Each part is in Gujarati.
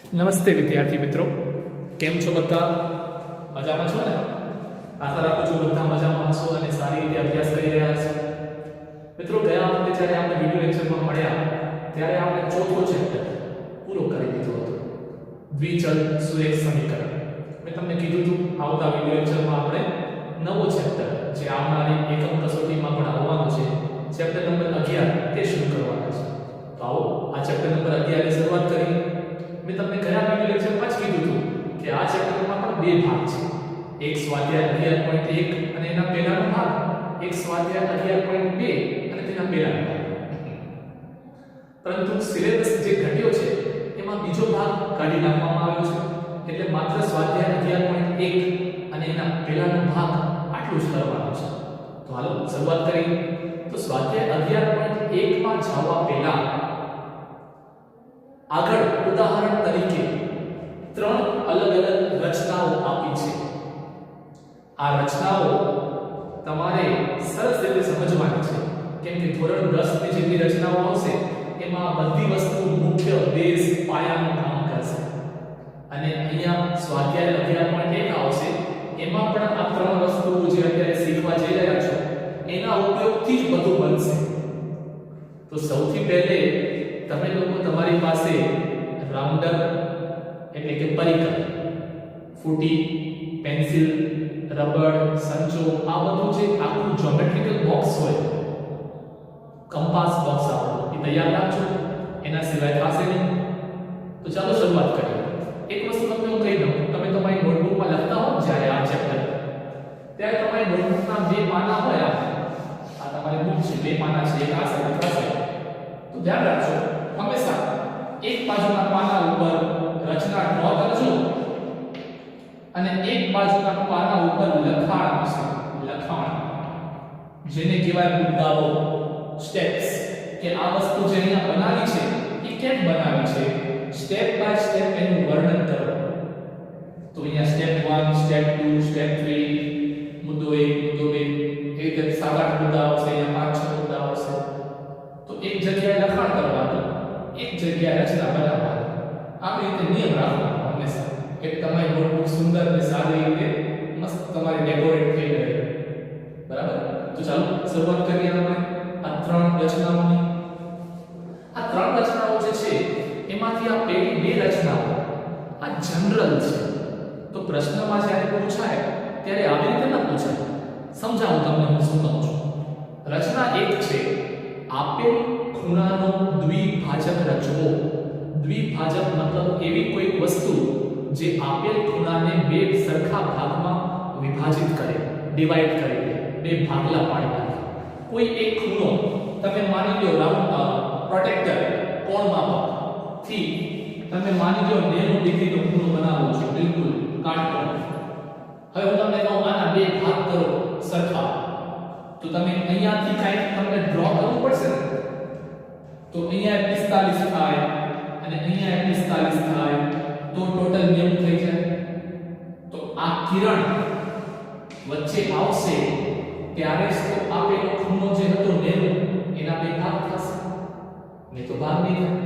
નમસ્તે વિદ્યાર્થી મિત્રો, કેમ છો બધા? મજામાં છો ને? આશા રાખું છું બધા મજામાં હશો અને સારી રીતે અભ્યાસ કરી રહ્યા છો. મિત્રો, ગયા વખતે જ્યારે આપણે વિડિયો લેક્ચરમાં મળ્યા ત્યારે આપણે ચોથો ચેપ્ટર પૂરો કરી દીધો હતો, દ્વિચલ સુરેખ સમીકરણ. મેં તમને કીધું હતું આવતા વિડિયો લેક્ચરમાં આપણે નવો ચેપ્ટર જે આવનારી એકમ કસોટીમાં પણ આવવાનો છે, ચેપ્ટર નંબર 11 તે શરૂ કરવાનો છે. તો આવો આ ચેપ્ટર નંબર 11 ની શરૂઆત કરીએ. મેં તમને ગયા વિડિયો લેક્ચરમાં જ કીધું હતું કે આ ચેપ્ટરમાં પણ બે ભાગ છે, એક સ્વાધ્યાય 11.1 અને એના પહેલાનો ભાગ, એક સ્વાધ્યાય 11.2 અને તેના પહેલાનો ભાગ. પરંતુ સિલેબસ જે ઘટ્યો છે એમાં બીજો ભાગ કાઢી નાખવામાં આવ્યો છે, એટલે માત્ર સ્વાધ્યાય 11.1 અને એના પહેલાનો ભાગ આટલું જ કરવાનું છે. તો હાલો શરૂઆત કરીએ. તો સ્વાધ્યાય 11.1 માં જવા પહેલા આગળ ઉદાહરણ તરીકે ત્રણ અલગ અલગ રચનાઓ આપી છે. આ રચનાઓ તમારે સરસ રીતે સમજવાની છે, કેમ કે ધોરણ 10 ની જેટલી રચનાઓ આવશે એમાં બધી વસ્તુ મુખ્ય બેઝ પાયાનું કામ કરશે. અને અહીંયા સ્વાધ્યાય 11.1 આવશે, એમાં પણ આ ત્રણ વસ્તુઓ જે અત્યારે શીખવા જઈ રહ્યા છો એના ઉપયોગથી જ બધું બનશે. તો સૌથી પહેલે તમે લોકો તમારી પાસે રાઉન્ડર એટલે કે પરિકર, ફૂટી, પેન્સિલ, રબર, સંચો, આ બધું જે આખું જ્યોમેટ્રિકલ બોક્સ હોય, કંપાસ બોક્સ આપણું એ તૈયાર રાખજો, એના સિવાય થશે નહીં. તો ચાલો શરૂઆત કરીએ. એક વસ્તુ તમને હું કહી દઉં, તમે તમારી નોટબુકમાં લખતા હો જ્યારે આ ચેપ્ટર, ત્યારે તમારી નોટબુકના બે પાના હોય, આ તમારી બુક છે, બે પાના છે, એક આ સાઈડ એક આ સાઈડ. તો ધ્યાન રાખજો, હંમેશા એક બાજુના પાના ઉપર રચના ડ્રો કરજો અને એક બાજુના પાના ઉપર લખાણ હશે, લખાણ જેને કહેવાય મુદ્દાઓ, સ્ટેપ્સ, કે આ વસ્તુ જે અહીંયા બનાવી છે એ કેમ બનાવી છે, સ્ટેપ બાય સ્ટેપ એનું વર્ણન કરો. તો અહીંયા સ્ટેપ 1, સ્ટેપ 2, સ્ટેપ 3, મુદ્દો 1, મુદ્દો 2, એ રીતે 7-8 મુદ્દા આવશે, અહીંયા 5-6 મુદ્દા આવશે. તો એક જગ્યાએ લખાણ કરવાનું, એક જગ્યાએ રચના બનાવવાની. આ રીતે નિયમ રાખવાનો હંમેશા, કે તમારી નોટબુક સુંદર અને સારી રીતે મસ્ત તમારી ડેકોરેટ થઈ રહે. બરાબર? તો ચાલો શરૂઆત કરીએ આપણે આ ત્રણ રચનાઓની. આ ત્રણ રચનાઓ જે છે એમાંથી આ પહેલી બે રચનાઓ આ જનરલ છે. તો પ્રશ્નમાં જ્યારે પૂછાય ત્યારે આવી રીતે ન પૂછાય. સમજાવું તમને હું શું કહું છું. રચના એક છે, આપેલ ખૂણાનો દ્વિભાજક રચવો. દ્વિભાજક મતલબ એવી કોઈ વસ્તુ જે આપેલ ખૂણાને બે સરખા ભાગમાં વિભાજિત કરે, ડિવાઇડ કરે, બે ભાગલા પાડી નાખે. કોઈ એક ખૂણો તમે માની લો રાઉન્ડ પ્રોટેક્ટર કોણ માપક થી તમે માની લો 90 ડિગ્રીનો ખૂણો બનાવો છો, બિલકુલ કાટકોણ. હવે હું તમને કહું આના બે ભાગ કરો સરખા, તો તમે અહીંયાથી કાંઈક તમને ડ્રો કરવું પડશે ને. તો અહીંયા 45 થાય અને અહીંયા 45 થાય, તો ટોટલ 90 થઈ જાય. તો આ કિરણ વચ્ચે આવશે ત્યારે જ તો આપેલો ખૂણો જે હતો 90 એના બે ભાગ થશે, નહીં તો ભાગ નહીં થાય.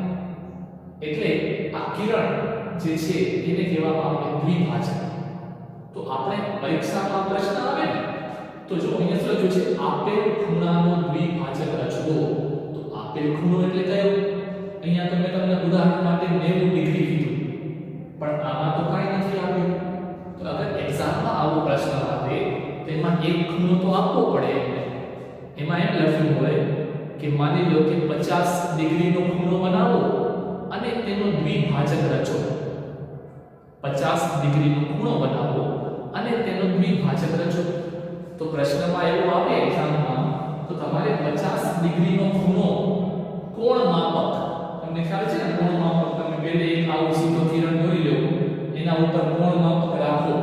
એટલે આ કિરણ જે છે એને કહેવામાં આવે દ્વિભાજક. તો આપણે પરીક્ષામાં પ્રશ્ન આવે ને તો જો અહીંયા શું લખ્યું છે, આપેલ ખૂણાનો દ્વિભાજક રચવો. તો આપેલ ખૂણો એટલે કયો? અહીંયા તો મેં તમને ઉદાહરણ માટે 90 ડિગ્રી કીધું, પણ આમાં તો કાંઈ નથી આપ્યું. તો અગર એક્ઝામમાં આવો પ્રશ્ન આવે તો એમાં એક ખૂણો તો આપવો પડે. એમાં એમ લખ્યું હોય કે માની લો કે 50 ડિગ્રીનો ખૂણો બનાવો અને તેનો દ્વિભાજક રચો. 50 ડિગ્રીનો ખૂણો બનાવો અને તેનો દ્વિભાજક રચો. તો પ્રશ્નમાં એવું આવે એક્ઝામમાં, તો તમારે 50 ડિગ્રીનો ખૂણો કોણ માપક, તમને ખ્યાલ છે ને કોણ માપક, તમે પહેલે એક આવું સીધો કિરણ દોરી લો, એના ઉપર કોણ માપક રાખો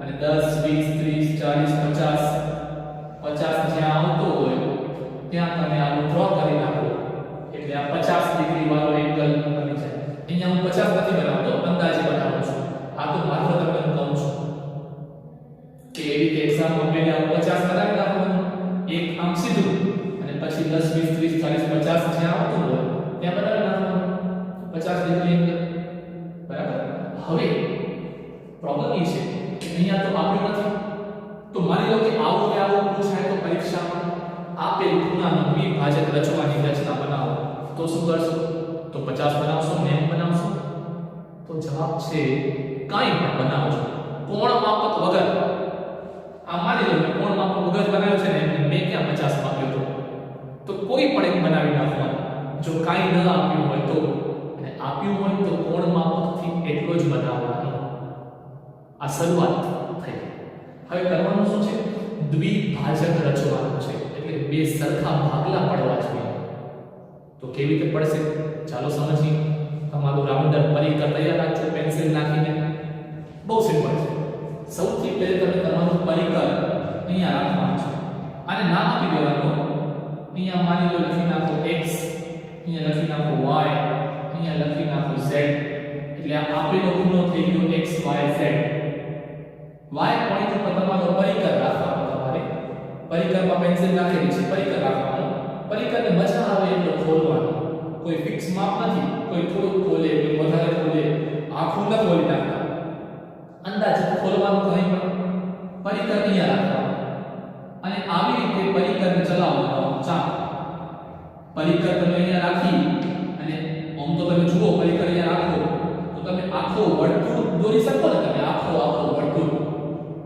અને 10 20 30 40 50 જ્યાં આવતો હોય ત્યાં તમે આનું ડ્રો કરી નાખો, એટલે આ 50 ડિગ્રી વાળો એંગલ બની જાય. અહીંયા હું 50 નથી બનાવતો, અંદાજે બનાવું છું. આ તો માત્ર તમને કહું છું કે એવી રીતે એક્ઝામમાં પહેલા 50 બનાવી નાખવાનું, એક આમ સીધું, અને પછી 10 20 30 40 50 જ્યાં આવતું હોય ત્યાં બનાવી નાખવાનું 50 ડિગ્રી એંગલ. બરાબર? એ છે કે અહીંયા તો આપ્યું નથી. તો માની લો કે આવું ને આવું પૂછાય તો પરીક્ષામાં આપેલ ખૂણાનો દ્વિભાજક રચવાની રચના બનાવો તો શું કરશો? તો 50 બનાવશો, 90 બનાવશો? તો જવાબ છે કાંઈ પણ બનાવજો, કોણ માપક વગર. આ માની લો કોણ માપક વગર બનાવ્યો છે ને, મેં ક્યાં 50 માપ્યો તો કોઈ પણ એક બનાવી નાખવાનું. જો કાંઈ ન આપ્યું હોય તો, અને આપ્યું હોય તો કોણ માપકથી એટલો જ બનાવવાનો. આ શરૂઆત થઈ. હવે કરવાનું શું છે? દ્વિભાજક રચવાનું છે, એટલે બે સરખા ભાગલા પડવા જોઈએ. તો કેવી રીતે પડશે ચાલો સમજીએ. તમારું રાઉન્ડર પરિકર તૈયાર રાખજો પેન્સિલ નાખીને. બહુ સિમ્પલ છે. સૌથી પહેલા તમે તમારું પરિકર અહીંયા રાખવાનું છે. આને નામ આપી દેવાનું. અહીંયા માની લો લખી નાખો x, અહીંયા લખી નાખો y, અહીંયા લખી નાખો z. એટલે આ આપેલો ખૂણો થઈ ગયો x y z. y point પર તમારો પરિકર રાખવાનો. તમારે પરિકરમાં પેન્સિલ નાખેલી છે, પરિકર રાખવાનો. પરિકરને મજા આવે એટલો ખોલવાનું. કોઈ ફિક્સ માપ નથી. કોઈ થોડું ખોલે, કોઈ વધારે ખોલે, આખું ન ખોલી નાખતા. અંદાજિત ખોલવાનું કંઈ પણ. પરિકર અહીંયા રાખવાનું અને આવી રીતે પરિકરને ચલાવવાનો. ચાપ પરિકર તમે અહીંયા રાખી અને આમ તો તમે જુઓ પરિકર અહીંયા રાખો તો તમે આખો વર્તુળ દોરી શકો ને. તમે આખો વર્તુળ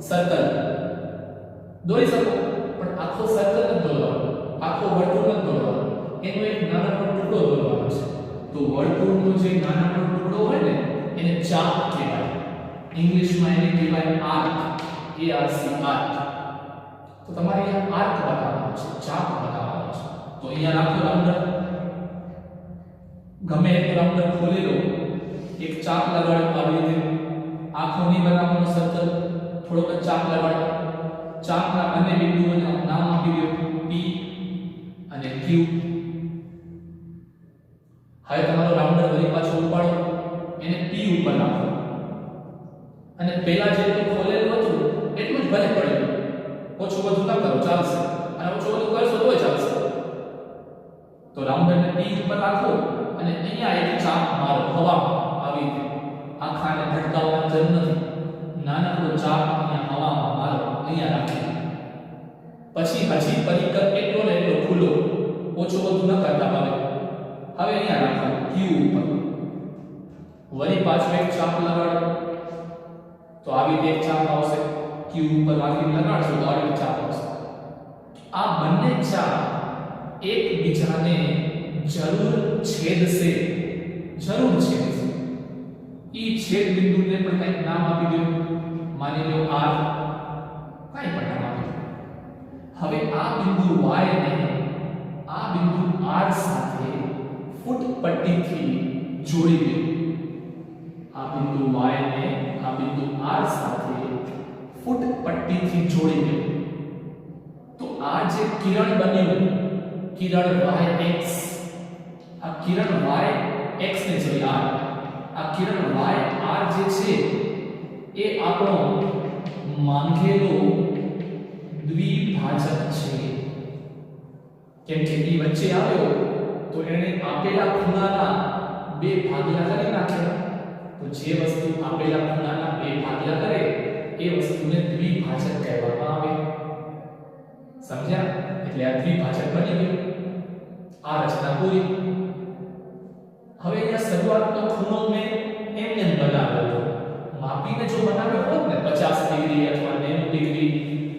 સર્કલ દોરી શકો, પણ આખો સર્કલ નથી દોરવાનો, આખો વર્તુળ નથી દોરવાનો. એનો એક નાનકડો ટુકડો દોરવાનો છે. તો વર્તુળનો જે નાનકડો ટુકડો હોય ને એને ચાપ કહેવાય. ઇંગ્લિશમાં એને કહેવાય આર્ક, ARC આર્ક. તો તમારે અહીંયા આર્ક બનાવવાનો છે, ચાપ બનાવવાનો છે. તો અહીંયા રાખો રાઉન્ડર. ગમે એટલો રાઉન્ડર ખોલી લો, એક ચાપ લગાડો આવી રીતે. આખો નહીં બનાવવાનો સર્કલ, થોડોક ચાપ લગાડો. ચાપના બંને બિંદુઓને નામ આપી દો P અને Q. હવે તમારો રાઉન્ડર વળી પાછો ઉપાડો, એને P ઉપર રાખો અને પહેલા જેટલું ખોલેલું હતું એટલું જ ભલે પડ્યું. ઓછું વધુ ન કરો ચાલશે, અને ઓછું વધુ કરશો તોય ચાલશે. તો રાઉન્ડરને P ઉપર રાખો અને અહીંયા એક ચાપ મારો હવામાં આવી રીતે. આખાને ભટકાવવાની જરૂર નથી. નાનકડો ચાપ અહીંયા હવામાં મારો, અહીંયા રાખી. પછી હજી પરિકર એટલો ને એટલો ખુલ્લો, ઓછું વધુ ન કરતા. હવે અહીંયા રાખો Q ઉપર. વળી પાછો એક ચાપ લગાડો તો આવી રીતે એક ચાપ આવશે. Q ઉપર રાખીને લગાડશો તો આવી ચાપ આવશે. આ બંને ચાપ એકબીજાને જરૂર છેદશે, જરૂર છેદશે. ઈ છેદ બિંદુને પણ કંઈક નામ આપી દો. માની લો R, કંઈ પણ નામ આપી દો. હવે આ બિંદુ Y ને આ બિંદુ R સાથે ફૂટ પટ્ટીથી જોડી દો. આ બિંદુ Y ને આ બિંદુ R સાથે ફૂટ પટ્ટીથી જોડી દો. તો આ જે કિરણ બન્યું, કિરણ YX, આ કિરણ YX ને છે R, આ કિરણ YR જે છે એ આપણો માંગેલો દ્વિભાજક છે. કેમ કે એ વચ્ચે આવ્યો તો એને આપેલા ખૂણાના બે ભાગલા કરી નાખ્યા. તો જે વસ્તુ આપેલા ખૂણાના બે ભાગલા કરે એ વસ્તુને દ્વિભાજક કહેવામાં આવે. સમજ્યા? એટલે આ દ્વિભાજક બની ગયું. આ રચના પૂરી. હવે અહીંયા શરૂઆતનો ખૂણો મેં એમને બનાવ્યો હતો. માપીને જો બનાવ્યો હોત ને 50 ડિગ્રી અથવા 90 ડિગ્રી,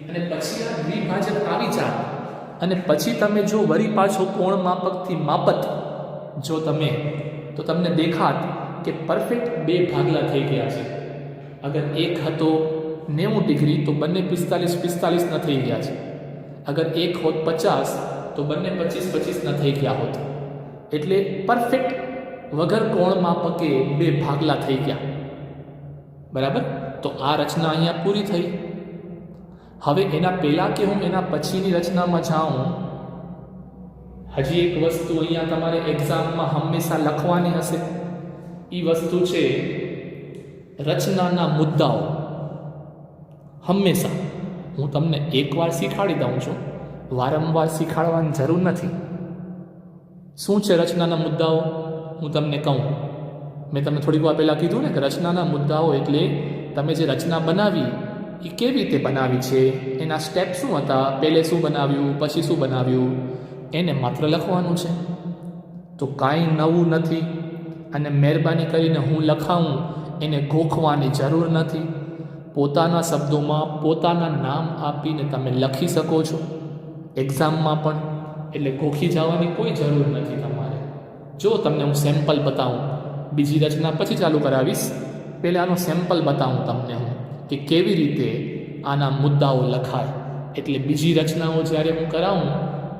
અને પછી આ દ્વિભાજક આવી જાય અને પછી તમે જો વળી પાછો કોણ માપકથી માપત જો તમે, તો તમને દેખાત કે પરફેક્ટ બે ભાગલા થઈ ગયા છે. અગર એક હતો 90 ડિગ્રી તો બંને 45 ન થઈ ગયા છે. અગર એક હોત 50 તો બંને 25 ન થઈ ગયા હોત. એટલે પરફેક્ટ વગર કોણ માપકે બે ભાગલા થઈ ગયા. બરાબર? તો આ રચના અહીંયા પૂરી થઈ. હવે એના પહેલા કે હું એના પછીની રચનામાં જાઉં, હજી એક વસ્તુ અહીંયા તમારે એક્ઝામમાં હંમેશા લખવાની હશે. એ વસ્તુ છે રચનાના મુદ્દાઓ. હંમેશા હું તમને એકવાર શીખવાડી દઉં છું, વારંવાર શીખવાડવાની જરૂર નથી. શું છે રચનાના મુદ્દાઓ? હું તમને કહું. મેં તમને થોડીક વાર પહેલાં કીધું ને કે રચનાના મુદ્દાઓ એટલે તમે જે રચના બનાવી એ કેવી રીતે બનાવી છે, એના સ્ટેપ શું હતા, પહેલે શું બનાવ્યું, પછી શું બનાવ્યું, એને માત્ર લખવાનું છે. તો કાંઈ નવું નથી. અને મહેરબાની કરીને હું લખાવું એને ગોખવાની જરૂર નથી. પોતાના શબ્દોમાં પોતાના નામ આપીને તમે લખી શકો છો એક્ઝામમાં પણ, એટલે ગોખી જવાની કોઈ જરૂર નથી તમારે. જો તમને હું સેમ્પલ બતાવું, બીજી રચના પછી ચાલુ કરાવીશ, પહેલાં આનો સેમ્પલ બતાવું તમને હું કે કેવી રીતે આના મુદ્દાઓ લખાય. એટલે બીજી રચનાઓ જ્યારે હું કરાવું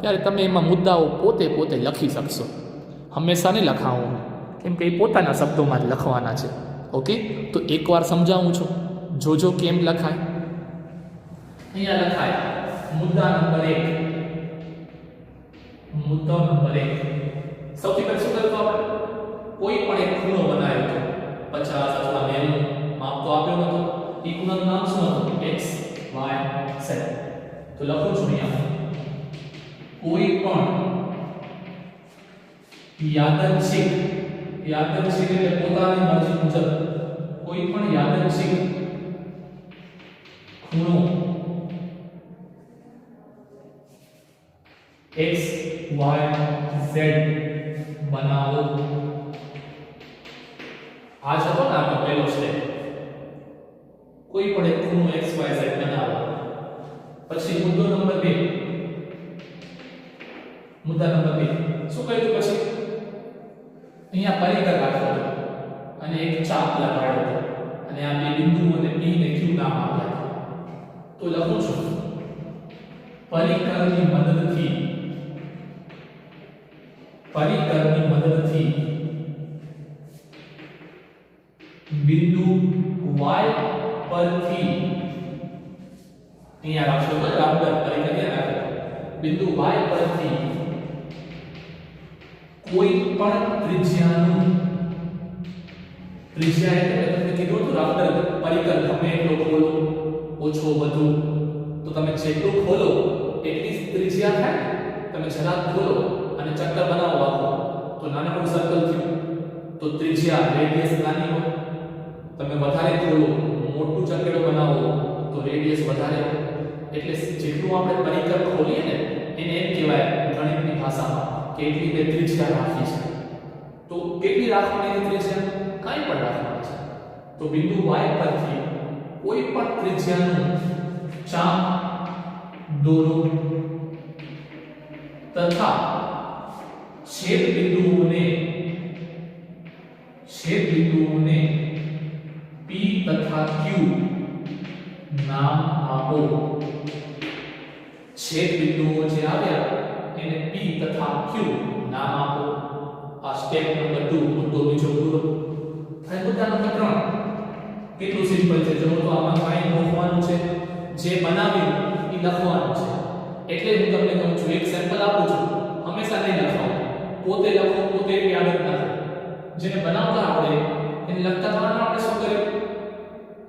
ત્યારે તમે એમાં મુદ્દાઓ પોતે લખી શકશો. હંમેશા નહીં લખાવું, કેમ કે એ પોતાના શબ્દોમાં જ લખવાના છે. ઓકે, તો એકવાર સમજાવું છું, જોજો કેમ લખાય. અહીંયા લખાય મુદ્દા નંબર 1. મુદ્દો નંબર 1, સૌથી પહેલા શું કરવું આપણે? કોઈ પણ એક ખૂણો બનાવ્યો હતો 50 અથવા 90 માપ તો આપ્યો નતો. એ ખૂણાનું નામ શું હતું? x y z. તો લખું છું અહીંયા કોઈ પણ યાદચ્છિક એટલે પોતાની મરજી મુજબ કોઈ પણ યાદચ્છિક ખૂણો x y z બનાવો. આ હતો ને આપણો પહેલો સ્ટેપ. કોઈ પણ એક ખૂણો x y z બનાવો. પછી મુદ્દો નંબર 2. મુદ્દા નંબર 2 શું કહ્યું? પછી અહીંયા પરિકર રાખ્યો હતો અને એક ચાપ લગાડ્યો હતો અને આ બે બિંદુઓને p ને q નામ આપ્યા હતા. તો લખું છું પરિકરની મદદથી બિંદુ y પરથી, અહીંયા રાખશો તો રાઉન્ડર પરિકર ને રાખો, બિંદુ y પરથી કોઈ પણ ત્રિજ્યાનું, ત્રિજ્યા એટલે તમને કીધું હતું રાઉન્ડર પરિકર ગમે એટલો ખોલો, ઓછો વધુ, તો તમે જેટલું ખોલો એટલી ત્રિજ્યા થાય. તમે જરાક ખોલો અને ચક્કર બનાવો આખો તો નાનકડું સર્કલ થયું, તો ત્રિજ્યા રેડિયસ નાની હોય. તમે વધારે ખોલો, મોટું ચક્કરો બનાવો તો રેડિયસ વધારે હોય. એટલે જેટલું આપણે પરિકર ખોલીએ ને એને એમ કહેવાય ગણિતની ભાષામાં કે એટલી બે ત્રિજ્યા રાખી છે. તો કેટલી રાખવાની ત્રિજ્યા? કાંઈ પણ રાખવાની છે. તો બિંદુ y પરથી કોઈ પણ ત્રિજ્યાનું ચાપ દોરો તથા છેદ બિંદુઓને p તથા q નામ આપો. છેદ બિંદુઓ જે આવ્યા એને p તથા q નામ આપો. આ સ્ટેપ નંબર 2, મુદ્દો બીજો પૂરો. અને મુદ્દા નંબર 3 કેટલું સિમ્પલ છે. જો તો આમાં કાંઈ ગોખવાનું છે, જે બનાવ્યું એ લખવાનું છે. એટલે હું તમને કહું છું, એક સેમ્પલ આપું છું, હંમેશા નહીં લખવાનું, પોતે લખો, પોતે યાદ જ ના થાય. જેને બનાવતા આવડે એને લખતા થવાનું આપણે શું કર્યું?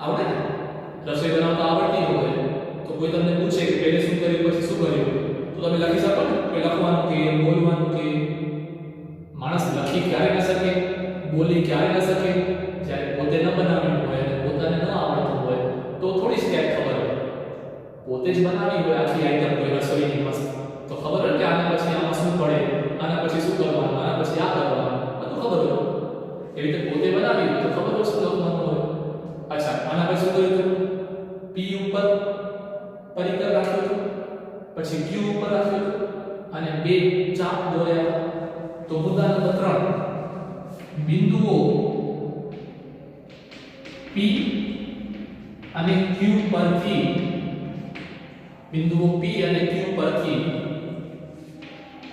આવડે ને? રસોઈ બનાવતા આવડતી હોય તો કોઈ તમને પૂછે કે પહેલે શું કર્યું પછી શું કર્યું, તો તમે લખી શકો ને કે લખવાનું કે બોલવાનું. કે માણસ લખી ક્યારે ન શકે, બોલી ક્યારે ન શકે? જ્યારે પોતે ન બનાવ્યું હોય અને પોતાને ન આવડતું હોય તો થોડી સ્ટેપ ખબર હોય. પોતે જ બનાવી હોય આખી આઈટમ કોઈ રસોઈની મસ્ત, તો ખબર હોય કે આના પછી આમાં શું પડે, આના પછી શું કરવાનું, આના પછી આ કરવાનું, બધું ખબર હોય. એવી રીતે પોતે બનાવી તો ખબર હોય શું લખવાનું હોય. અચ્છા, આના પછી શું કર્યું? p ઉપર પરિકર રાખ્યો હતો, પછી q ઉપર રાખ્યો હતો અને બે ચાપ દોર્યા. તો મુદ્દા નંબર 3, બિંદુઓ p અને q પરથી, બિંદુઓ p અને q પરથી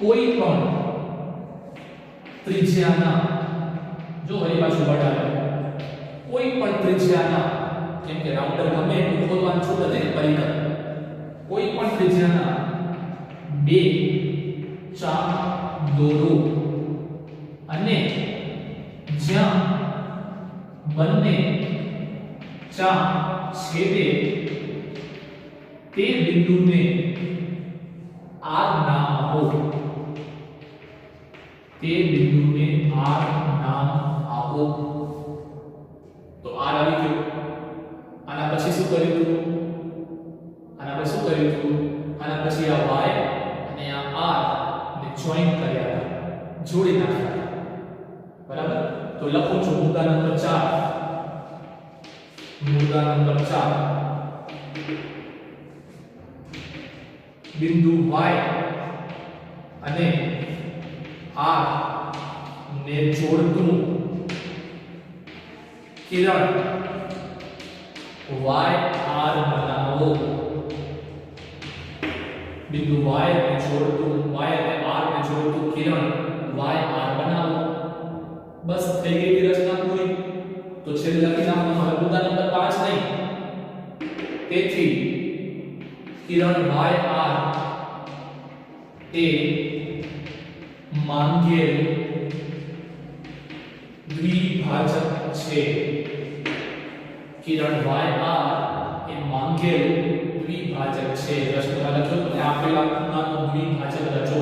કોઈ પણ ત્રિજ્યાના, જો હરી પાછું બતાવે, કોઈ પણ ત્રિજ્યાના, કેમ કે રાઉન્ડર ગમે એટલું ખોલવાનું છૂટ હતી ને પરિકર, કોઈ પણ ત્રિજ્યાના બે ચાપ દોરો અને જ્યાં બંને ચાપ છેદે તે બિંદુને r નામ આપો. તે બિંદુને r નામ આપો. તો r આવી ગયો. લખું છું મુદ્દા નંબર 4 મુદ્દા નંબર 4 બિંદુ y અને r ને જોડતું કિરણ y r બનાવો બિંદુ y ને જોડતું y અને r ને જોડતું કિરણ y r બનાવો બસ થઈ ગઈ રચના પૂરી તો છેલ્લે લખી નાખો હવે મુદ્દા નંબર 5 નહીં તેથી કિરણ y r એ માંગેલ દ્વિભાજક છે કિરણ y r એ માંગેલ દ્વિભાજક છે રચના લખો અને આપેલા ખૂણાનો દ્વિભાજક રચો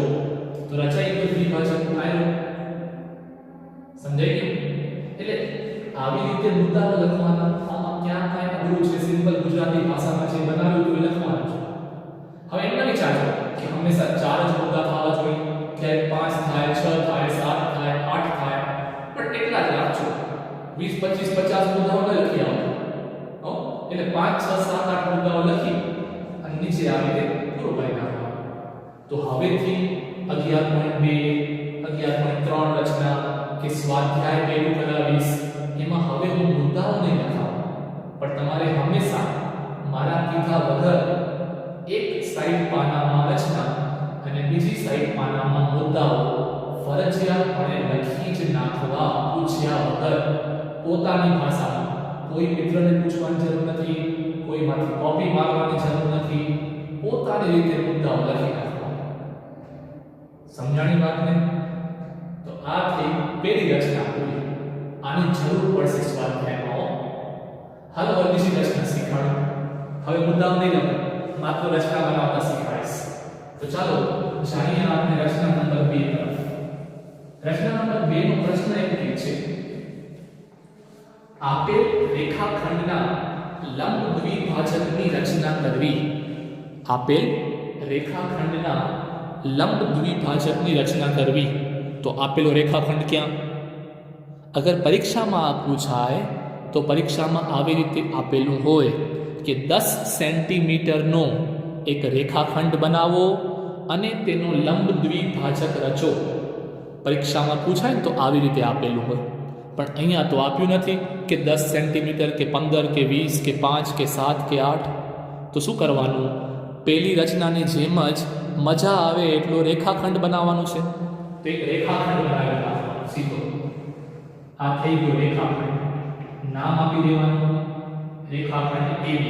તો રચાય તો દ્વિભાજક થાય સમજાય ગયું એટલે આવી રીતે મુદ્દાઓ લખવાના આમાં ક્યાં કાંઈ અઘરું છે સિમ્પલ ગુજરાતી ભાષામાં જે બનાવ્યું તે લખવાનું છે હવે એમ ન વિચારજો કે હંમેશા 4 જ મુદ્દા થવા જોઈએ ક્યારેક 5 થાય 6 થાય 7 થાય 8 થાય પણ એટલા જ રાખજો 20 25 50 મુદ્દાઓ ન લખી આવજો હો એટલે 5 6 7 8 મુદ્દાઓ લખી અને નીચે આવી રીતે પૂરો કરી નાખવાનો તો હવેથી 11.2 11.3 રચના કે સ્વાધ્યાય પહેલું કરાવીશ એમાં હવે હું મુદ્દાઓ નહીં લખાવું પણ તમારે હંમેશા મારા કીધા વગર એક સાઈડ પાનામાં રચના અને બીજી સાઈડ પાનામાં મુદ્દાઓ ફરજિયાતપણે લખી જ નાખવા પૂછ્યા વગર પોતાની ભાષામાં કોઈ મિત્રને પૂછવાની જરૂર નથી કોઈમાંથી કોપી મારવાની જરૂર નથી પોતાની રીતે મુદ્દાઓ લખી નાખવા સમજાણી વાતને તો આ થઈ પહેલી રચના પૂરી આની જરૂર પડશે સ્વાધ્યાયમાં હાલો હવે બીજી રચના શીખવાડો હવે મુદ્દાઓ નહીં લખો માત્ર રચના બનાવતા શીખવાડીશ તો ચાલો જાણીએ આપણે રચના નંબર 2 તરફ રચના નંબર 2 નો પ્રશ્ન એમ કહે છે આપેલ રેખાખંડના લંબ દ્વિભાજકની રચના કરવી આપેલ રેખાખંડના લંબ દ્વિભાજકની રચના કરવી તો આપેલો રેખાખંડ ક્યાં અગર પરીક્ષામાં આ પૂછાય તો પરીક્ષામાં આવી રીતે આપેલું હોય કે 10 સેન્ટીમીટરનો એક રેખાખંડ બનાવો અને તેનો લંબ દ્વિભાજક રચો પરીક્ષામાં પૂછાય તો આવી રીતે આપેલું હોય પણ અહીંયા તો આપ્યું નથી કે 10 સેન્ટીમીટર કે 15 કે 20 કે 5 કે 7 કે 8 તો શું કરવાનું પહેલી રચનાની જેમ જ મજા આવે એટલો રેખાખંડ બનાવવાનું છે તો એક રેખાખંડ બનાવી નાખવાનો સીધો આ થઈ ગયો રેખાખંડ નામ આપી દેવાનું રેખાખંડ AB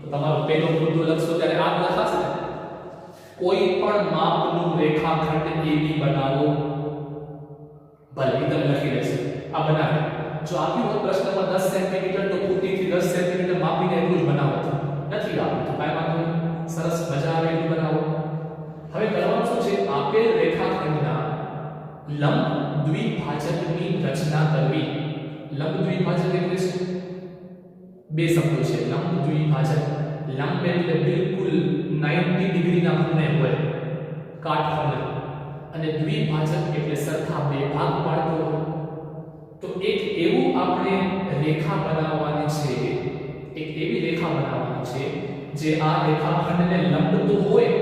તો તમારો પહેલો મુદ્દો લખશો ત્યારે આ લખાશે ને કોઈ પણ માપનું રેખાખંડ AB બનાવો ભલે એકદમ લખી લેશે આ બનાવે જો આપ્યું હોય પ્રશ્નમાં 10 સેન્ટીમીટર તો ફૂટીથી 10 સેન્ટીમીટર માપીને એટલું જ બનાવો નથી આપ્યું તો કાંઈ વાંધો નહીં સરસ મજા આવે એટલું બનાવો હવે કરવાનું શું છે આપેલ રેખાખંડના લંબ દ્વિભાજકની રચના કરવી લંબ દ્વિભાજક એટલે શું બે શબ્દો છે લંબ દ્વિભાજક લંબ એટલે બિલકુલ 90 ડિગ્રીના ખૂણે હોય કાટખૂણે અને દ્વિભાજક એટલે સરખા બે ભાગ પાડતો હોય તો એક એવું આપણે રેખા બનાવવાની છે એક એવી રેખા બનાવવાની છે જે આ રેખાખંડને લંબ તો હોય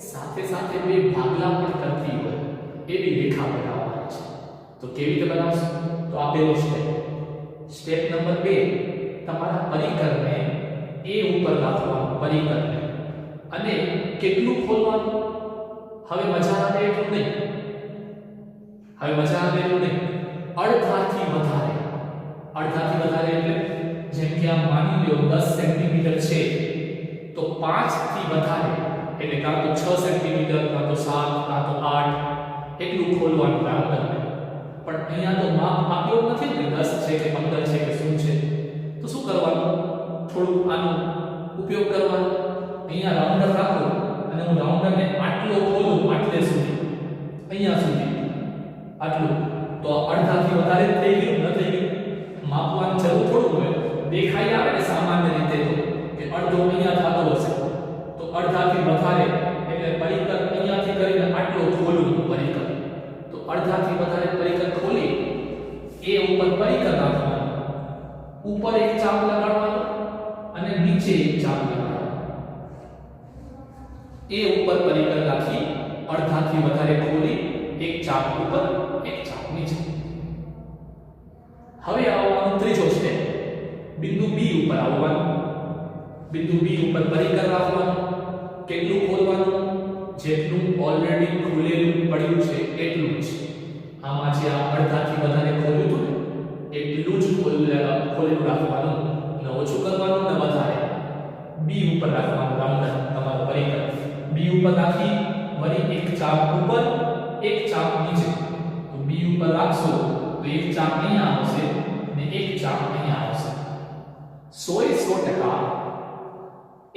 સાથે સાથે બે ભાગલા પણ કરતી હોય એવી રેખા બનાવવાની છે તો કેવી રીતે બનાવશું તો આપેલો સ્ટેપ નંબર 2 તમારા પરિકરને A ઉપર રાખવાનું પરિકરને અને કેટલું ખોલવાનું હવે મજા આવે એટલું નહીં અડધાથી વધારે એટલે જેમ કે આ માની લો 10 સેન્ટીમીટર છે તો 5 થી વધારે એટલે કાં તો 6 સેન્ટીમીટર કાં તો 7 કાં તો 8 એટલું ખોલવાનું રાઉન્ડર પણ અહીંયા તો માપ આપ્યો નથી ને 10 છે કે 15 છે કે શું છે તો શું કરવાનું થોડું આનો ઉપયોગ કરવાનો અહીંયા રાઉન્ડર રાખો અને હું રાઉન્ડરને આટલો ખોલું આટલે સુધી અહીંયા સુધી આટલું તો અડધાથી વધારે થઈ ગયું ન થઈ ગયું માપવાની જરૂર થોડું હોય દેખાઈ આવે ને સામાન્ય રીતે તો કે અડધો અહીંયા થતો હશે તો અડધાથી વધારે એટલે પરિકર અહીંયાથી કરીને આટલો ખોલવું પરિકર તો અડધાથી વધારે પરિકર ખોલી A અડધાથી વધારે ખોલી એક ચાપ ઉપર એક ચાપ નીચે. હવે આવવાનું ત્રીજો સ્ટેપ, બિંદુ બી ઉપર આવવાનું. બિંદુ બી ઉપર પરિકર રાખવાનું. કેટલું ખોલવાનું? જેટલું ઓલરેડી ખોલેલું પડ્યું છે એટલું જ. આમાં જે આ અડધાથી વધારે ખોલ્યું હતું ને એટલું જ ખોલેલું રાખવાનું, ને ઓછું કરવાનું ને વધારે. બી ઉપર રાખવાનું રાઉન્ડર તમારો પરિકર. બી ઉપર રાખી વળી એક ચાપ ઉપર એક ચાપ નીચે. તો બી ઉપર રાખશો તો એક ચાપ અહીંયા આવશે ને એક ચાપ અહીંયા આવશે. 100%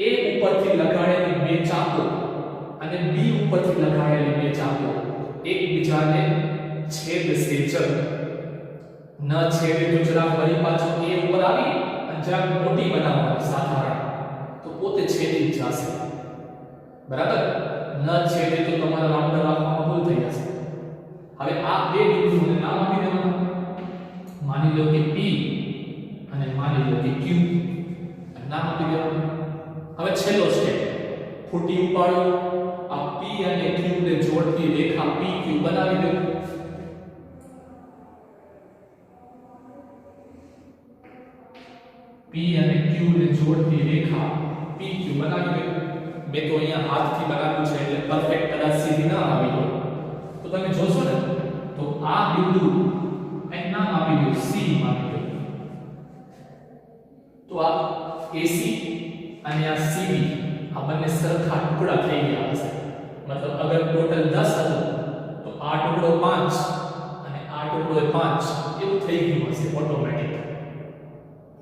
એ ઉપરથી લગાડેલી બે ચાપો અને બી ઉપરથી લગાડેલી બે ચાપો એકબીજાને છેદશે જ. ન છેદે તો જરા ફરી પાછો એ ઉપર આવી અને જરા મોટી બનાવવાની સાધારણ, તો પોતે છેદી જ જશે. બરાબર? ન છેદે તો તમારા રાઉન્ડર રાખવામાં ભૂલ થઈ જશે. હવે આ બે બિંદુઓને નામ આપી દેવાનું. માની લો કે P અને માની લો કે Q. નામ આપી દેવાનું. હવે છેલ્લો સ્ટેપ, ફૂટી ઉપાડો. આ P અને Q ને જોડતી રેખા PQ બનાવી દો. P અને Q ને જોડતી રેખા PQ બનાવી દો. મેં તો અહીંયા હાથથી બનાવ્યું છે એટલે પરફેક્ટ કદાચ સીધી ના આવી હોય તો તમે જોશો ને તો આ બિંદુ અહીં નામ આપી દો C માની લો. તો આ AC અને આ CB આ બંને સરખા ટુકડા થઈ ગયા હશે. મતલબ અગર ટોટલ 10 હતું તો આ ટુકડો 5 અને આ ટુકડો 5 એવું થઈ ગયું હશે ઓટોમેટિક.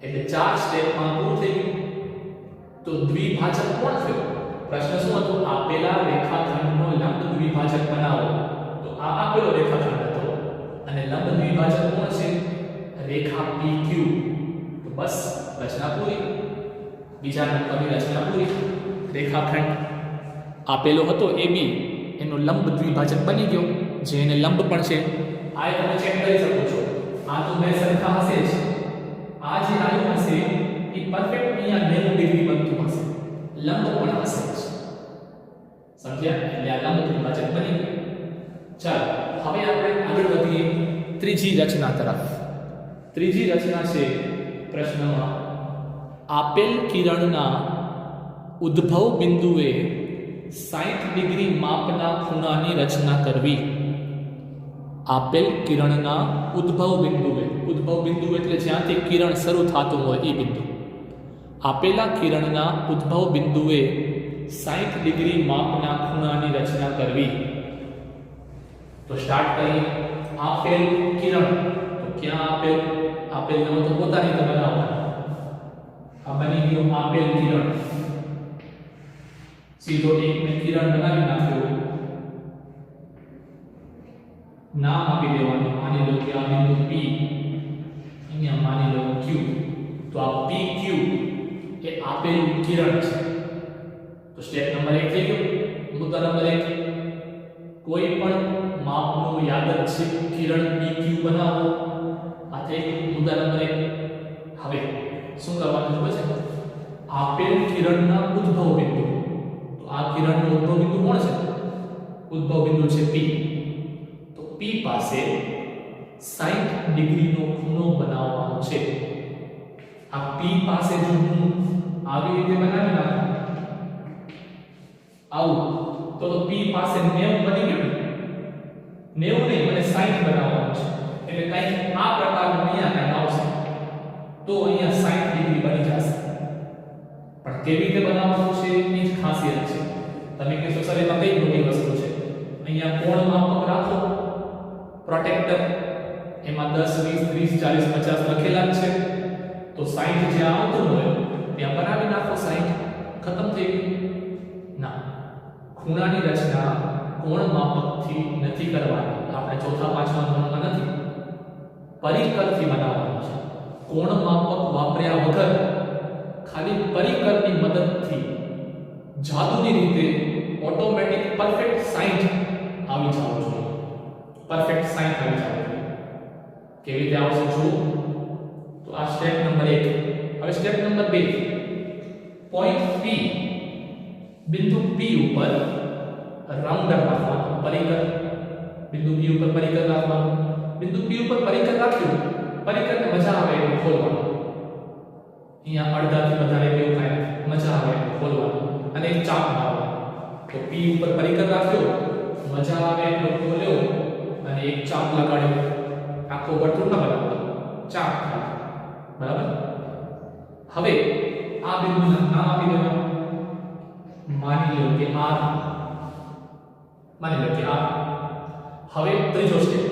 એટલે 4 સ્ટેપમાં પૂરું થઈ ગયું. તો દ્વિભાજક કોણ થયો? પ્રશ્ન શું હતો? આપેલા રેખાખંડનો લંબ દ્વિભાજક બનાવો. તો આ આપેલો રેખાખંડ હતો અને લંબ દ્વિભાજક કોણ છે? રેખા PQ. તો બસ રચના પૂરી. બીજા નંબરની રચના પૂરી. રેખાખંડ આપેલો હતો AB, એનો લંબ દ્વિભાજક બની ગયો, જે એને લંબ પણ છે. આ તમે ચેક કરી શકો છો. આ તો બે સરખા હશે જ. આ જે આવ્યું હશે એ પરફેક્ટ અહીંયા 90 ડિગ્રી બનતું હશે. લંબ પણ હશે જ. સમજ્યા? એટલે આ લંબ દ્વિભાજક બની ગયું. ચાલો હવે આપણે આગળ વધીએ ત્રીજી રચના તરફ. ત્રીજી રચના છે પ્રશ્નમાં આપેલ કિરણના ઉદ્ભવ બિંદુએ 60 ડિગ્રી માપના ખૂણાની રચના કરવી. આપેલ કિરણના ઉદ્ભવ બિંદુએ, ઉદ્ભવ બિંદુ એટલે જ્યાંથી કિરણ શરૂ થતું હોય એ બિંદુ. આપેલા કિરણના ઉદ્ભવ બિંદુએ 60 ડિગ્રી માપના ખૂણાની રચના કરવી. તો સ્ટાર્ટ કરીએ. આપેલ કિરણ, તો ક્યાં આપેલ? આપેલ નામ તો પોતાની રીતે બનાવવાનું. આ બની ગયો આપેલ કિરણ. સીધો એક મેં કિરણ બનાવી નાખ્યો. નામ આપી દેવાનું. માની લો કે આ બિંદુ P, અહીંયા માની લો Q. તો આ PQ એ આપેલ કિરણ છે. તો સ્ટેપ નંબર 1 થઈ ગયો. મુદ્દા નંબર 1, કોઈ પણ માપનું યાદચ્છિક કિરણ PQ બનાવો. આ થઈ ગયું મુદ્દા નંબર 1. હવે શું કરવાનું છે? આપેલ કિરણના ઉદ્ભવ બિંદુ. તો આ કિરણનો ઉદ્ભવ બિંદુ કોણ છે? ઉદ્ભવ બિંદુ છે P. તો P પાસે 60 ડિગ્રીનો ખૂણો બનાવવાનો છે. આ P પાસે જો હું આવી રીતે બનાવી નાખું આવું, તો P પાસે 90 બની ગયું. 90 નહીં, મને 60 બનાવવાનું છે. એટલે કંઈક આ પ્રકારનું અહીંયા કંઈક આવશે. તો અહીંયા 60 ડિગ્રી બની જશે. પણ કેવી રીતે બનાવવાનું છે એની જ ખાસિયત છે. તમે કહેશો સર એમાં કઈ મોટી વસ્તુ છે? અહીંયા કોણ માપક રાખો, પ્રોટેક્ટર, એમાં 10 20 30 40 50 લખેલા જ છે. તો 60 જે આવતું હોય ત્યાં બનાવી નાખો 60, ખતમ થઈ ગયું. ના, ખૂણાની રચના કોણ માપકથી નથી કરવાની. આપણે ચોથા પાંચમા ધોરણમાં નથી, પરિકરથી બનાવવાનું છે. કોણ માપક વાપર્યા વગર ખાલી પરિકરની મદદથી જાદુની રીતે ઓટોમેટિક પરફેક્ટ 60 આવી જવું જોઈએ. પરફેક્ટ 60 આવી જવું જોઈએ. કેવી રીતે આવશે જો? તો આ સ્ટેપ નંબર 1. હવે સ્ટેપ નંબર 2, પોઈન્ટ P, બિંદુ P ઉપર રાઉન્ડર રાખવાનું. પરિકર, બિંદુ P ઉપર પરિકર રાખવાનું, બિંદુ P ઉપર પરિકર રાખ્યું, પરિકરને મજા આવે એટલું ખોલવાનું, અહીંયા અડધાથી વધારે કેવું થાય, મજા આવે એટલું ખોલવાનું અને એક ચાપ મારવાનું. તો P ઉપર પરિકર રાખ્યો, મજા આવે એટલો ખોલ્યો અને એક ચાપ લગાડ્યો, આખો વર્તુળ ન બનાવતો, ચાપ થાય, બરાબર. હવે આ બિંદુનું નામ આપી દેવાનું, માની લો કે R, માની લો કે R. હવે ત્રીજો સ્ટેપ,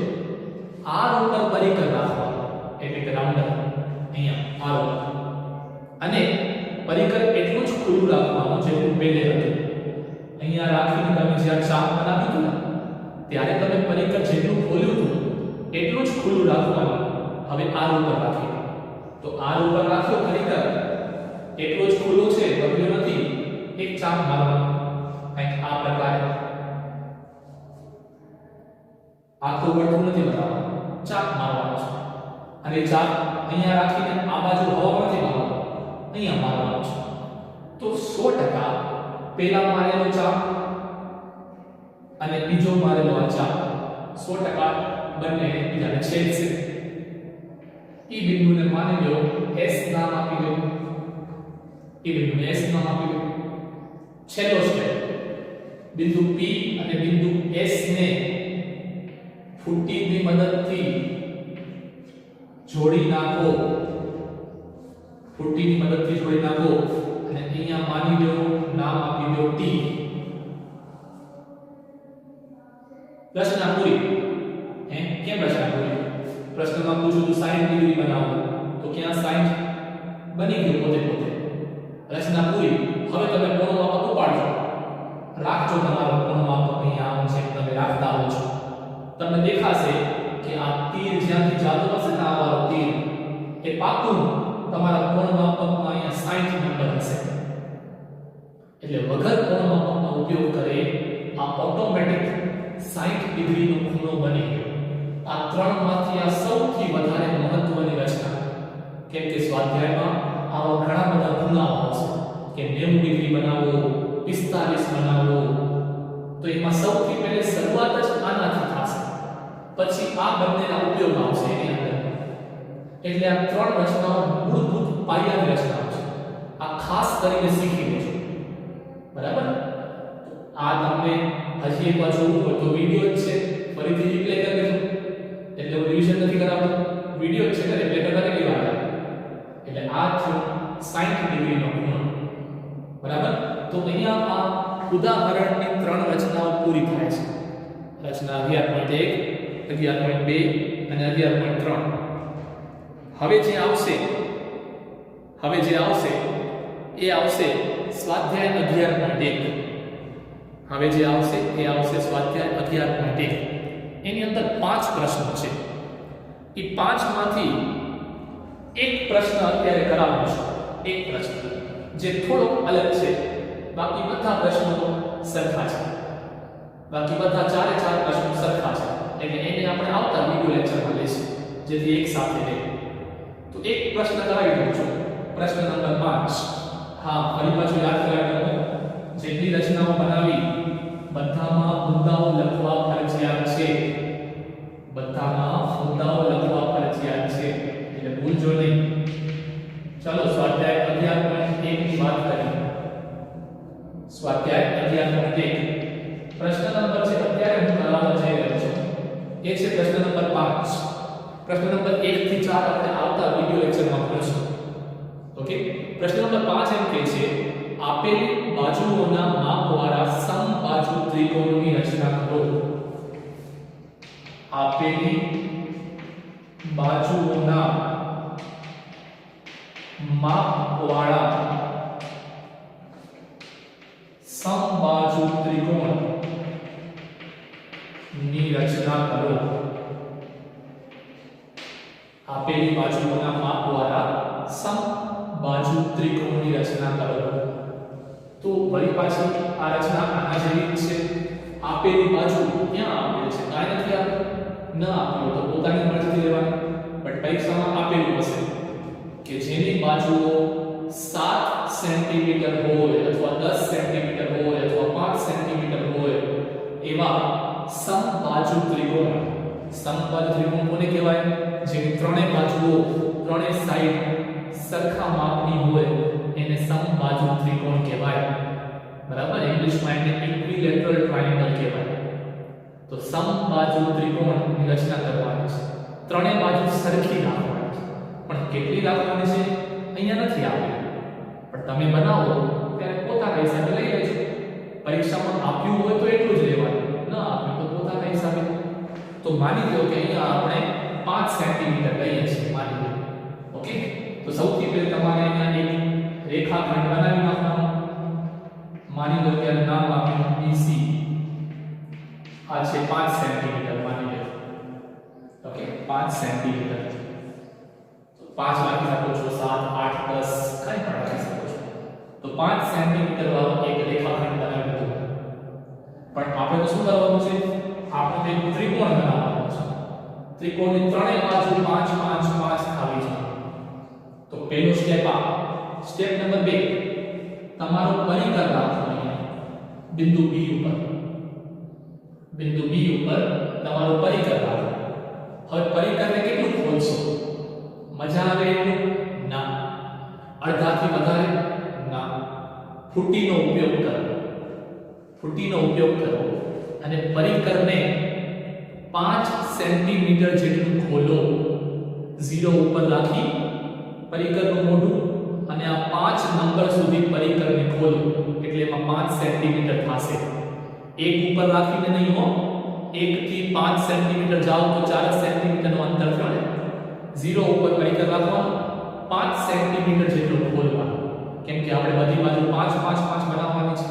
R ઉપર પરિકર રાખવાનો, એટલે કે રાઉન્ડર અહીંયા R ઉપર, અને પરિકર એટલું જ ખુલ્લું રાખવાનું જેટલું પહેલે હતું. અહીંયા રાખીને તમે જ્યારે ચાપ બનાવ્યું હતું ને ત્યારે તમે પરિકર જેટલું ખોલ્યું હતું એટલું જ ખુલ્લું રાખવાનું. હવે R ઉપર રાખી, તો R ઉપર રાખ્યો પરિકર, એટલું જ ખુલ્લું છે, બગડ્યું નથી, એક ચાપ મારવાનો કંઈક આ પ્રકારે, આખું વર્તુળ નથી બનાવવાનું, ચાપ મારવાનો છે. અને ચાપ અહીંયા રાખીને આ બાજુ હવા નથી મારવાનો, અહીંયા મારવાનો છે. તો 100% પહેલા મારેલો ચાપ અને બીજો મારેલો આ ચાપ 100% બંને એકબીજાને છેદશે. ઈ બિંદુને માની લો S નામ આપી દો, ઈ બિંદુને S નામ આપી દો. છેલ્લો સ્ટેપ, બિંદુ P અને બિંદુ S ને ફૂટીની મદદથી જોડી નાખો, ફૂટીની મદદથી જોડી નાખો અને અહીંયા માની લો નામ આપી દો T. રચના પૂરી. કેમ રચના પૂરી? પ્રશ્નમાં પૂછું તો 60 ડિગ્રી બનાવો, તો ક્યાં 60 બની ગયું પોતે પોતે, રચના પૂરી. હવે તમે કોણ માપક ઉપાડજો, રાખજો તમારો કોણ માપક અહીંયા આમ છે, તમે રાખતા હો છો, તમને દેખાશે કે આ તીર જ્યાંથી જાતો હશે ને, આ વાળો તીર, એ પાકું તમારા કોણ માપકમાં અહીંયા 60 નંબર હશે. એટલે વગર કોણ માપકનો ઉપયોગ કરે આ ઓટોમેટિક 60 ડિગ્રીનો ખૂણો બની ગયો. આ ત્રણમાંથી આ સૌથી વધારે મહત્વની રચના, કેમ કે સ્વાધ્યાયમાં આવા ઘણા બધા ખૂણાઓ હશે કે 90 ડિગ્રી બનાવો, 45 બનાવો, તો એમાં સૌથી પહેલે શરૂઆત જ આનાથી થશે, પછી આ બંનેના ઉપયોગ આવશે એની અંદર. એટલે આ ત્રણ રચનાઓ મૂળભૂત પાયાની રચનાઓ છે, આ ખાસ કરીને શીખી લેજો, બરાબર. આ તમને હજી એકવાર જોવું હોય તો વિડિયો જ છે, ફરીથી રિપ્લે કરી દેજો, એટલે હું રિવિઝન નથી કરાવતો, વિડિયો જ છે ને, રિપ્લે કરતા કેટલી વાર લાગે. એટલે આ થયો 60 ડિગ્રીનો ખૂણો, બરાબર. તો અહીંયા આ ઉદાહરણની ત્રણ રચનાઓ પૂરી થાય છે. રચના 11.1, 11.2 અને 11.3. હવે જે આવશે એ આવશે સ્વાધ્યાય 11.1. હવે જે આવશે એ આવશે સ્વાધ્યાય 11.1. એની અંદર 5 પ્રશ્નો છે. એ 5 માંથી એક પ્રશ્ન અત્યારે કરાવવાનો છે, એક પ્રશ્ન જે થોડો અલગ છે, બાકી બધા પ્રશ્નો સરખા છે, બાકી બધા ચારે ચાર પ્રશ્નો સરખા છે. એટલે એને આપણે આવતા વિડિયો લેક્ચરમાં લઈશું, જેથી એક સાથે રહે. તો એક પ્રશ્ન કરાવી દઉં છું, પ્રશ્ન નંબર 5. હા, ફરી પાછું યાદ કરાવી દઉં, જેટલી રચનાઓ બનાવી બધામાં મુદ્દાઓ લખવા ફરજિયાત છે, બધામાં મુદ્દાઓ લખવા ફરજિયાત છે, એટલે ભૂલજો નહીં. ચલો સ્વાધ્યાય 11.1 ની વાત કરીએ. સ્વાધ્યાય 11.1 પ્રશ્ન નંબર છે અત્યારે હું કરાવવા જઈ રહ્યો છું, એ છે પ્રશ્ન નંબર 5. પ્રશ્ન નંબર 1 થી 4 આપણે આવતા વિડિયો લેક્ચરમાં ભણીશું. ઓકે, પ્રશ્ન નંબર 5 એમ કહે છે, આપેલ બાજુઓના માપવાળા સમબાજુ ત્રિકોણની રચના કરો. આપેલી બાજુઓના માપવાળા સમબાજુ ત્રિકોણ ની રચના કરો. આપેલી બાજુઓના માપવાળા સમબાજુ ત્રિકોણની રચના કરો. તો વળી પાછી આ રચના આના જેવી છે. આપેલી બાજુ ક્યાં આપેલી છે? કાંઈ નથી આપેલું, ન આપેલું તો પોતાની મરજીથી લેવાની, પણ પરીક્ષામાં આપેલું હશે કે જેની બાજુઓ 7 સેન્ટીમીટર હોય અથવા 10 સેન્ટીમીટર હોય અથવા 5 સેન્ટીમીટર હોય એવા સમબાજુ ત્રિકોણ કોને કહેવાય? જેની ત્રણેય બાજુઓ ત્રણેય સાઈડ સરખા માપની હોય એને સમબાજુ ત્રિકોણ કહેવાય. બરાબર, ઇંગ્લિશમાં એને ઇક્વિલેટરલ ટ્રાયેંગલ કહેવાય. તો સમબાજુ ત્રિકોણની રચના કરવાની છે. ત્રણેય બાજુ સરખી રાખવાની છે, પણ કેટલી રાખવાની છે અહીંયા નથી આપેલું, પણ તમે બનાવો ત્યારે પોતાના હિસાબે લઈ લેજો. પરીક્ષામાં આપ્યું હોય તો એટલું જ લેવાનું, ન આપ્યું તો પોતાના હિસાબે. તો માની લો કે અહીંયા આપણે 5 સેન્ટીમીટર લઈએ છીએ, માની લો. ઓકે, તો સૌથી પહેલા તમારે અહીંયા એક રેખાખંડ બનાવી નાખવાનો. માની લો કે નામ આપ્યું BC. આ છે 5 સેન્ટીમીટર માની લો. Okay, 5 centimetre. તો 5 લખી શકો છો, 7 8 10 કઈ પણ લખી શકો છો. તો 5 સેન્ટીમીટર વાળો એક રેખાખંડ બનાવી દીધો. પણ આપણે તો શું કરવાનું છે? આપણે એક ત્રિકોણ બનાવવાનો છે. ત્રિકોણની ત્રણેય બાજુ 5 5 5 ખાવી છે. તો પહેલો સ્ટેપ આ. સ્ટેપ નંબર 2, તમારો પરિકર રાખવાનો બિંદુ B ઉપર. બિંદુ B ઉપર તમારો પરિકર રાખો. હવે પરિકરને કેટલું ખોલશો? મજા આવે એટલું? ના. અડધાથી વધારે? ના. ફૂટીનો ઉપયોગ કરો. ફૂટીનો ઉપયોગ કરો અને પરિકરને 5 સેન્ટીમીટર જેટલું ખોલો. 0 ઉપર રાખી પરિકરનું મોઢું અને આ 5 નંબર સુધી પરિકરને ખોલો એટલે એમાં 5 સેન્ટીમીટર થશે. 1 ઉપર રાખીને નહીં હો, 1 થી 5 સેન્ટીમીટર જાઓ તો 4 સેન્ટીમીટરનું અંતર થયો ને. 0 ઉપર પરિકર રાખવાનું, 5 સેન્ટીમીટર જેટલું ખોલવાનું, કેમ કે આપણે બધી બાજુ 5 5 5 બનાવવાની છે.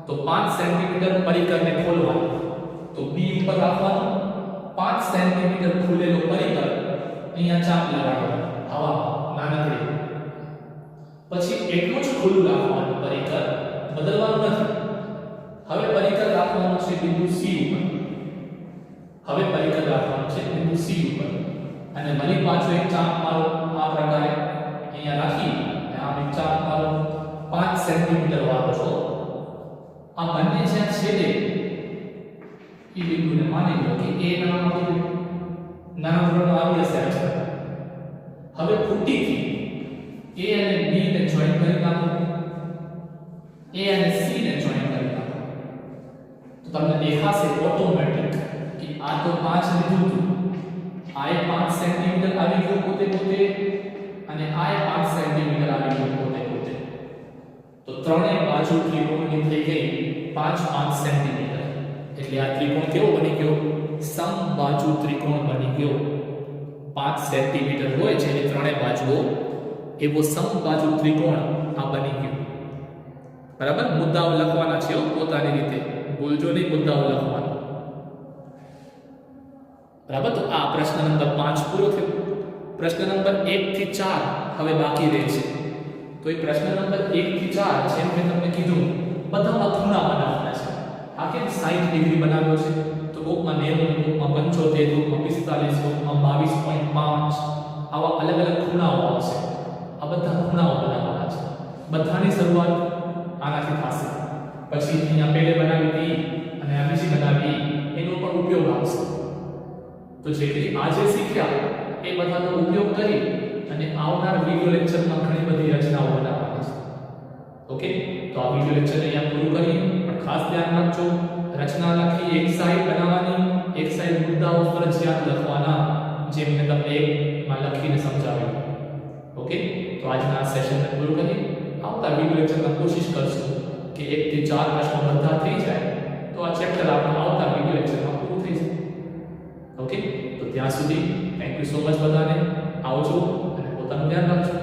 તો 5 સેન્ટીમીટર પરિકરને ખોલવાનું. તો B ઉપર રાખવાનું, 5 સેન્ટીમીટર ખુલેલો પરિકર અહીંયા ચાપ લગાડવાનો હવા નાનકડી. પછી એટલું જ ખુલ્લું રાખવાનું પરિકર, બદલવાનું નથી. હવે પરિકર રાખવાનું છે બિંદુ C ઉપર. હવે પરિકર રાખવાનું છે બિંદુ C ઉપર અને વળી પાછો એક ચાપ મારો આ પ્રકારે અહીંયા રાખી અને આ એક ચાપ મારો 5 સેન્ટીમીટર વાળો છો. આ બંને જ્યાં છેદે એ બિંદુને માની લો કે A નામ આપી દો. નાના ધોરણમાં આવી હશે આ. હવે ફૂટીથી A અને B ને જોઈન કરી નાખો. A અને C ને જોઈન કરી નાખો. તો તમને દેખાશે ઓટોમેટિક કે આ તો 5 લીધું હતું, આ 5 સેન્ટીમીટર આવી ગયું પોતે પોતે અને આ 5 સેન્ટીમીટર આવી ગયું પોતે પોતે. તો ત્રણેય બાજુ ત્રિકોણની થઈ ગઈ 5 5 સેન્ટીમીટર. એટલે આ ત્રિકોણ કેવો બની ગયો? સમબાજુ ત્રિકોણ બની ગયો. 5 સેન્ટીમીટર હોય છે એ ત્રણેય બાજુઓ, એવો સમબાજુ ત્રિકોણ આ બની ગયો. બરાબર, મુદ્દાઓ લખવાના છે પોતાની રીતે, ભૂલજો નહીં મુદ્દાઓ લખવાના. બરાબર, તો આ પ્રશ્ન નંબર 5 પૂરો થયો. પ્રશ્ન નંબર 1 થી 4 હવે બાકી રહે છે. તો એ પ્રશ્ન નંબર 1 થી 4 જેમ મેં તમને કીધું બધામાં ખૂણા બનાવવાના છે. આ કેમ 60 ડિગ્રી બનાવ્યો છે? તો કોકમાં 90, કોકમાં 75, કોકમાં 45, કોકમાં 22.5 આવા અલગ અલગ ખૂણાઓ આવશે. આ બધા ખૂણાઓ બનાવવાના છે. બધાની શરૂઆત આનાથી થશે. પછી અહીંયા પહેલે બનાવી હતી અને આ બીજી બનાવી, એનો પણ ઉપયોગ આવશે. તો જે આજે શીખ્યા એ બધાનો ઉપયોગ કરી અને આવનાર વિડિયો લેક્ચરમાં ઘણી બધી રચનાઓ બનાવવાની છે. ઓકે, તો આ વિડિયો લેક્ચર અહીંયા પૂરું કરીએ. પણ ખાસ ધ્યાન રાખજો, રચના લખી એક સાઈડ બનાવવાની, એક સાઈડ મુદ્દાઓ ફરજિયાત લખવાના, જેમ મેં તમને એકમાં લખીને સમજાવ્યું. ઓકે, તો આજના સેશનને પૂરું કરીએ. આવતા વિડિયો લેક્ચરમાં કોશિશ કરશું કે 1 થી 4 પ્રશ્નો બધા થઈ જાય તો આ ચેપ્ટર આપણું આવતા વિડિયો લેક્ચરમાં પૂરું થઈ જાય. ઓકે, તો ત્યાં સુધી થેન્ક યુ સો મચ બધાને. આવજો અને પોતાનું ધ્યાન રાખજો.